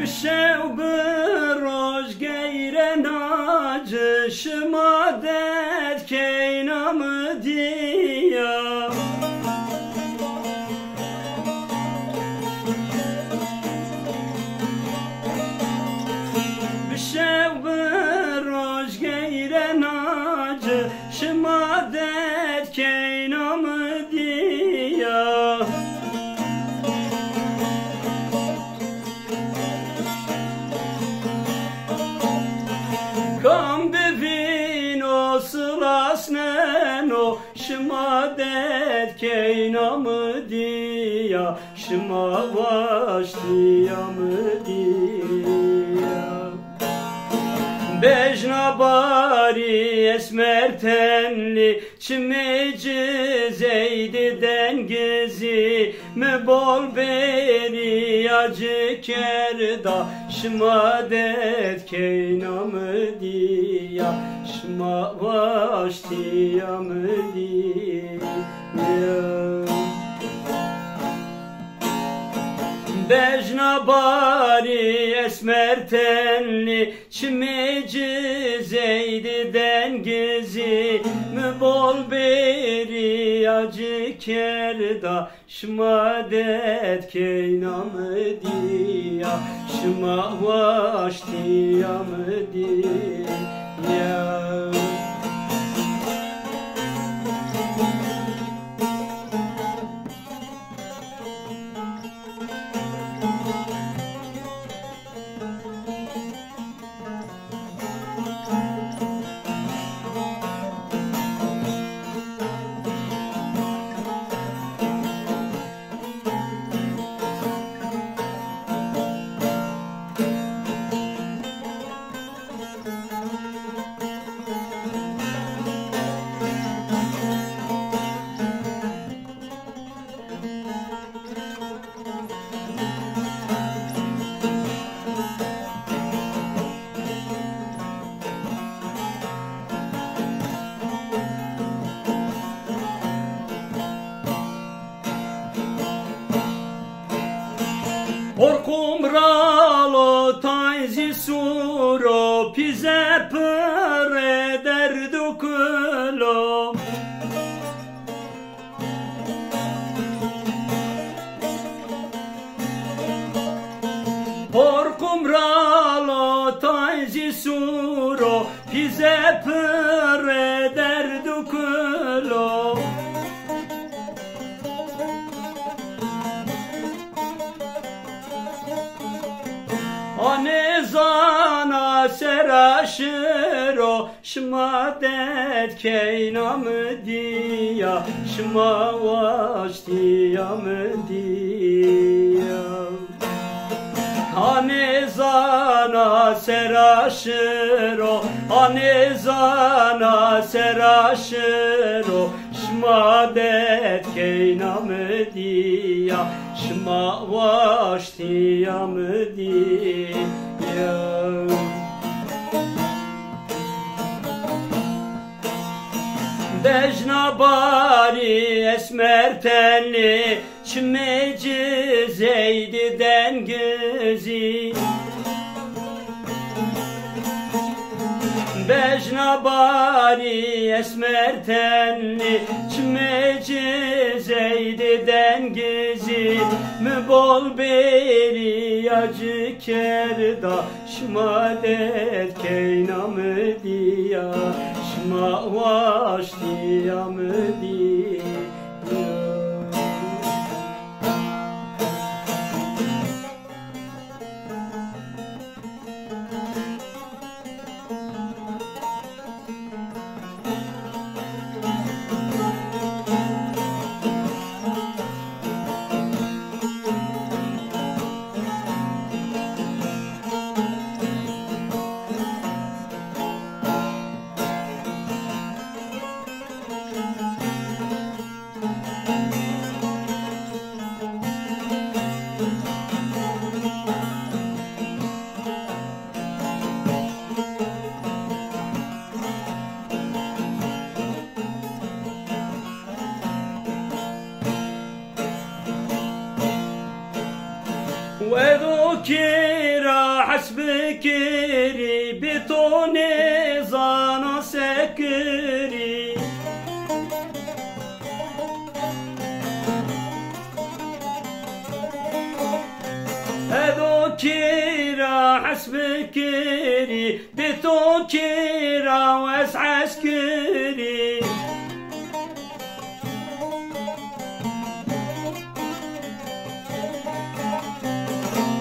بشو بروش گیرن آجش مادت کینام دیا بشو بروش گیرن آجش مادت کینام دیا Kam bevino sırasneno şımadet keynamı diya şıma vaştiyamı diya Bejna bari esmer tenli çimici zeydi dengezi Mübol beri acı kerda şımadet keynamı diya şıma vaştiyamı diya Bejna bari esmer tenli çimici zeydi dengezi Mübol beri acı kerda şımadet keynamı diya şıma vaştiyamı diya Orkum ralo tainzi suro pize pere derdukulo Orkum ralo tainzi suro pize pere derdukulo Anezana seraşiro şımadet keynamı diya şıma vaştiyamı diya Anezana seraşiro Anezana seraşiro şımadet keynamı diya şıma vaştiyamı diya Bejna bari esmer tenli çimici zeydi dengezi Bejna bari esmer tenli çimici zeydi dengezi Mübol beri acı kerda şımadet keynamı diya şıma vaştiyamı diya وذكر حسبكري بتوني زانا سكري هذو كيرا حسبكري بتو كيرا واس عسكري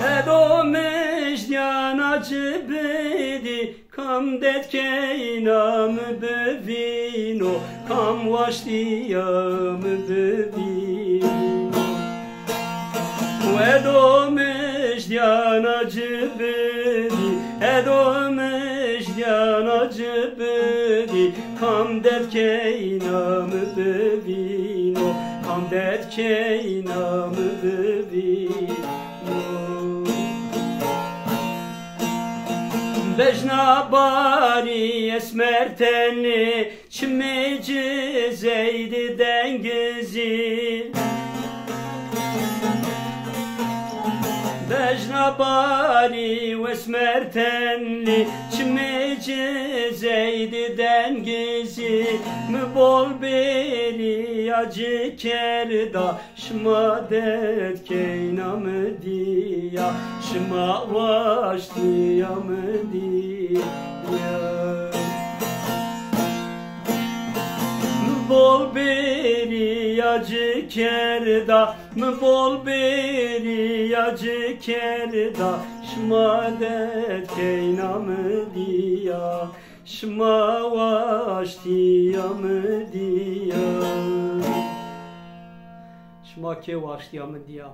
هذو مجديانا جبدي كم دت كينام بفينو كم واشتيام بفينو وهذو مجديانا جبدي هذو مجديانا جبدي كم دت كينام بفينو كم دت كينام بفينو بجنا باري اسمر تني çimici Zeydi'den güzel بجنا باري واسمر تني çimici Zeydi'den güzel mübol beri acı kerda şmadet keynamı diya şma vaştiyamı diya bol beri acı kerda mı bol beri acı kerda şmadet keynamı diya şma vaştiyamı diya şma ke vaştiyamı diya